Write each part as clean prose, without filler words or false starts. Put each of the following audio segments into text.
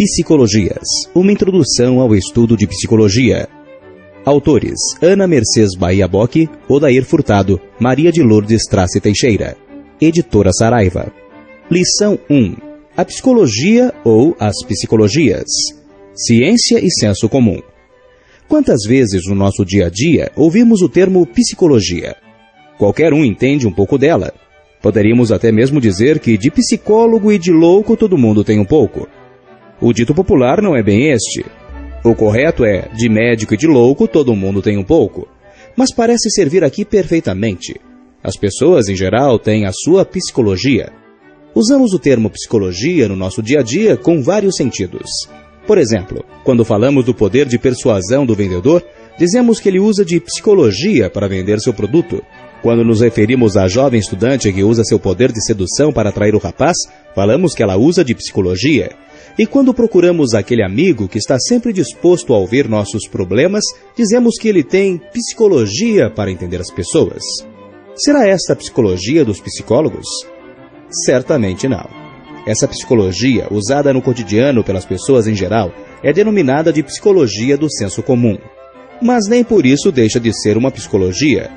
Psicologias, uma introdução ao estudo de psicologia. Autores: Ana Mercedes Bahia Bock, Odair Furtado, Maria de Lourdes Trace Teixeira. Editora Saraiva. Lição 1. A psicologia ou as psicologias. Ciência e senso comum. Quantas vezes no nosso dia a dia ouvimos o termo psicologia? Qualquer um entende um pouco dela. Poderíamos até mesmo dizer que de psicólogo e de louco todo mundo tem um pouco. O dito popular não é bem este. O correto é, de médico e de louco todo mundo tem um pouco. Mas parece servir aqui perfeitamente. As pessoas, em geral, têm a sua psicologia. Usamos o termo psicologia no nosso dia a dia com vários sentidos. Por exemplo, quando falamos do poder de persuasão do vendedor, dizemos que ele usa de psicologia para vender seu produto. Quando nos referimos à jovem estudante que usa seu poder de sedução para atrair o rapaz, falamos que ela usa de psicologia. E quando procuramos aquele amigo que está sempre disposto a ouvir nossos problemas, dizemos que ele tem psicologia para entender as pessoas. Será esta a psicologia dos psicólogos? Certamente não. Essa psicologia, usada no cotidiano pelas pessoas em geral, é denominada de psicologia do senso comum. Mas nem por isso deixa de ser uma psicologia.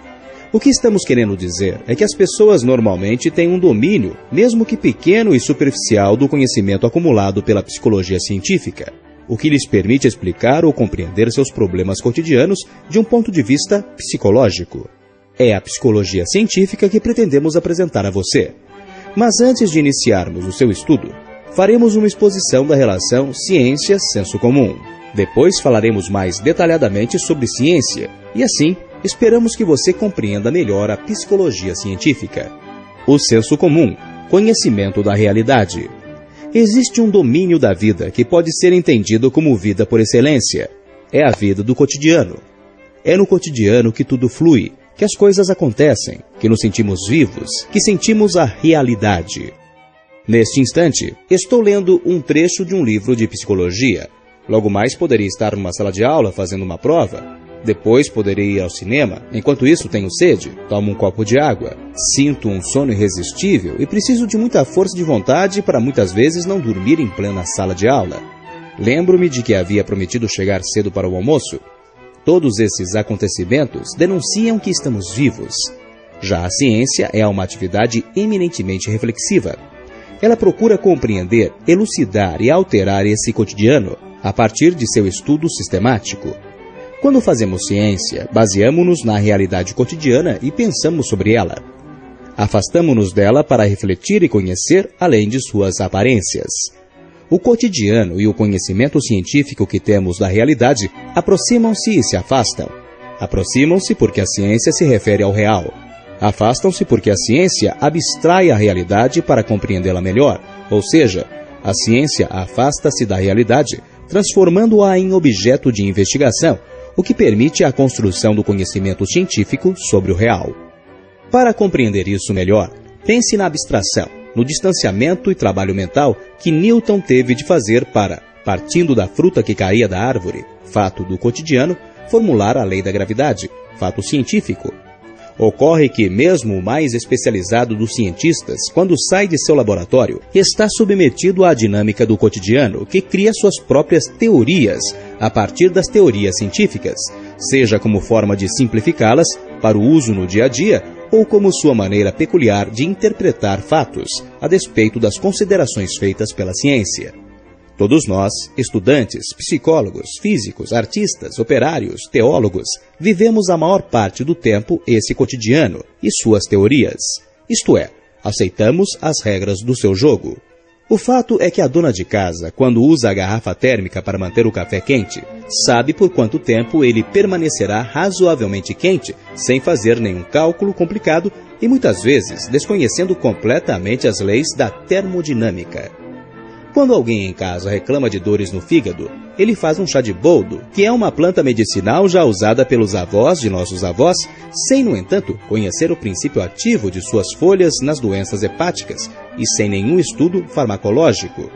O que estamos querendo dizer é que as pessoas normalmente têm um domínio, mesmo que pequeno e superficial, do conhecimento acumulado pela psicologia científica, o que lhes permite explicar ou compreender seus problemas cotidianos de um ponto de vista psicológico. É a psicologia científica que pretendemos apresentar a você. Mas antes de iniciarmos o seu estudo, faremos uma exposição da relação ciência-senso comum. Depois falaremos mais detalhadamente sobre ciência e, assim, esperamos que você compreenda melhor a psicologia científica. O senso comum, conhecimento da realidade. Existe um domínio da vida que pode ser entendido como vida por excelência. É a vida do cotidiano. É no cotidiano que tudo flui, que as coisas acontecem, que nos sentimos vivos, que sentimos a realidade. Neste instante, estou lendo um trecho de um livro de psicologia. Logo mais poderia estar numa sala de aula fazendo uma prova. Depois poderei ir ao cinema. Enquanto isso, tenho sede, tomo um copo de água. Sinto um sono irresistível e preciso de muita força de vontade para muitas vezes não dormir em plena sala de aula. Lembro-me de que havia prometido chegar cedo para o almoço. Todos esses acontecimentos denunciam que estamos vivos. Já a ciência é uma atividade eminentemente reflexiva. Ela procura compreender, elucidar e alterar esse cotidiano a partir de seu estudo sistemático. Quando fazemos ciência, baseamo-nos na realidade cotidiana e pensamos sobre ela. Afastamo-nos dela para refletir e conhecer além de suas aparências. O cotidiano e o conhecimento científico que temos da realidade aproximam-se e se afastam. Aproximam-se porque a ciência se refere ao real. Afastam-se porque a ciência abstrai a realidade para compreendê-la melhor, ou seja, a ciência afasta-se da realidade, transformando-a em objeto de investigação, o que permite a construção do conhecimento científico sobre o real. Para compreender isso melhor, pense na abstração, no distanciamento e trabalho mental que Newton teve de fazer para, partindo da fruta que caía da árvore, fato do cotidiano, formular a lei da gravidade, fato científico. Ocorre que mesmo o mais especializado dos cientistas, quando sai de seu laboratório, está submetido à dinâmica do cotidiano, que cria suas próprias teorias a partir das teorias científicas, seja como forma de simplificá-las para o uso no dia a dia ou como sua maneira peculiar de interpretar fatos, a despeito das considerações feitas pela ciência. Todos nós, estudantes, psicólogos, físicos, artistas, operários, teólogos, vivemos a maior parte do tempo esse cotidiano e suas teorias. Isto é, aceitamos as regras do seu jogo. O fato é que a dona de casa, quando usa a garrafa térmica para manter o café quente, sabe por quanto tempo ele permanecerá razoavelmente quente, sem fazer nenhum cálculo complicado e muitas vezes desconhecendo completamente as leis da termodinâmica. Quando alguém em casa reclama de dores no fígado, ele faz um chá de boldo, que é uma planta medicinal já usada pelos avós de nossos avós, sem, no entanto, conhecer o princípio ativo de suas folhas nas doenças hepáticas e sem nenhum estudo farmacológico.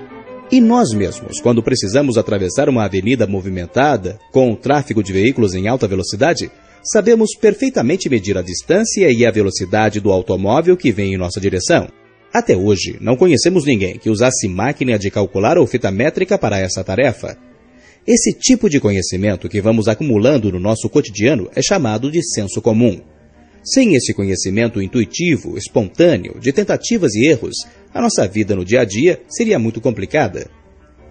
E nós mesmos, quando precisamos atravessar uma avenida movimentada, com o tráfego de veículos em alta velocidade, sabemos perfeitamente medir a distância e a velocidade do automóvel que vem em nossa direção. Até hoje, não conhecemos ninguém que usasse máquina de calcular ou fita métrica para essa tarefa. Esse tipo de conhecimento que vamos acumulando no nosso cotidiano é chamado de senso comum. Sem esse conhecimento intuitivo, espontâneo, de tentativas e erros, a nossa vida no dia a dia seria muito complicada.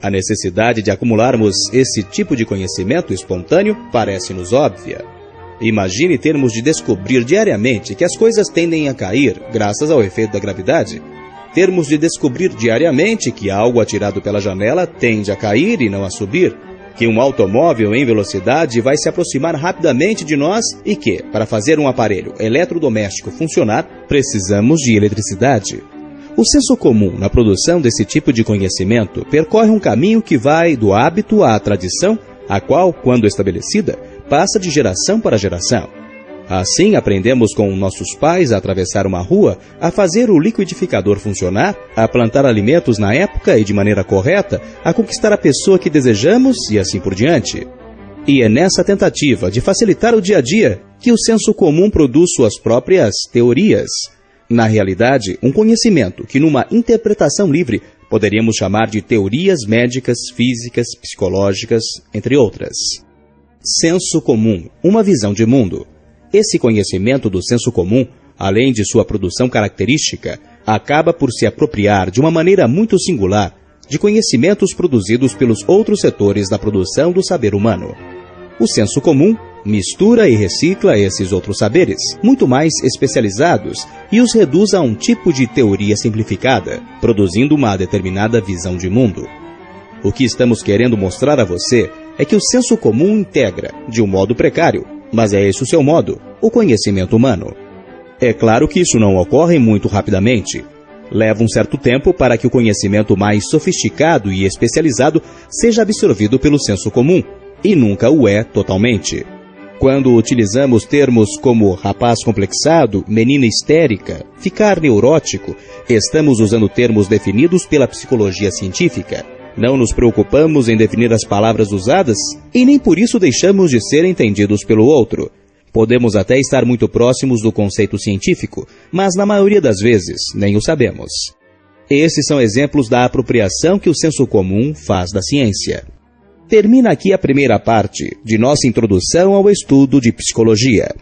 A necessidade de acumularmos esse tipo de conhecimento espontâneo parece-nos óbvia. Imagine termos de descobrir diariamente que as coisas tendem a cair graças ao efeito da gravidade. Termos de descobrir diariamente que algo atirado pela janela tende a cair e não a subir. Que um automóvel em velocidade vai se aproximar rapidamente de nós e que, para fazer um aparelho eletrodoméstico funcionar, precisamos de eletricidade. O senso comum na produção desse tipo de conhecimento percorre um caminho que vai do hábito à tradição, a qual, quando estabelecida, passa de geração para geração. Assim, aprendemos com nossos pais a atravessar uma rua, a fazer o liquidificador funcionar, a plantar alimentos na época e de maneira correta, a conquistar a pessoa que desejamos e assim por diante. E é nessa tentativa de facilitar o dia a dia que o senso comum produz suas próprias teorias. Na realidade, um conhecimento que numa interpretação livre poderíamos chamar de teorias médicas, físicas, psicológicas, entre outras. Senso comum, uma visão de mundo. Esse conhecimento do senso comum, além de sua produção característica, acaba por se apropriar de uma maneira muito singular de conhecimentos produzidos pelos outros setores da produção do saber humano. O senso comum mistura e recicla esses outros saberes, muito mais especializados, e os reduz a um tipo de teoria simplificada, produzindo uma determinada visão de mundo. O que estamos querendo mostrar a você é que o senso comum integra, de um modo precário, mas é esse o seu modo, o conhecimento humano. É claro que isso não ocorre muito rapidamente. Leva um certo tempo para que o conhecimento mais sofisticado e especializado seja absorvido pelo senso comum, e nunca o é totalmente. Quando utilizamos termos como rapaz complexado, menina histérica, ficar neurótico, estamos usando termos definidos pela psicologia científica. Não nos preocupamos em definir as palavras usadas e nem por isso deixamos de ser entendidos pelo outro. Podemos até estar muito próximos do conceito científico, mas na maioria das vezes nem o sabemos. Esses são exemplos da apropriação que o senso comum faz da ciência. Termina aqui a primeira parte de nossa introdução ao estudo de psicologia.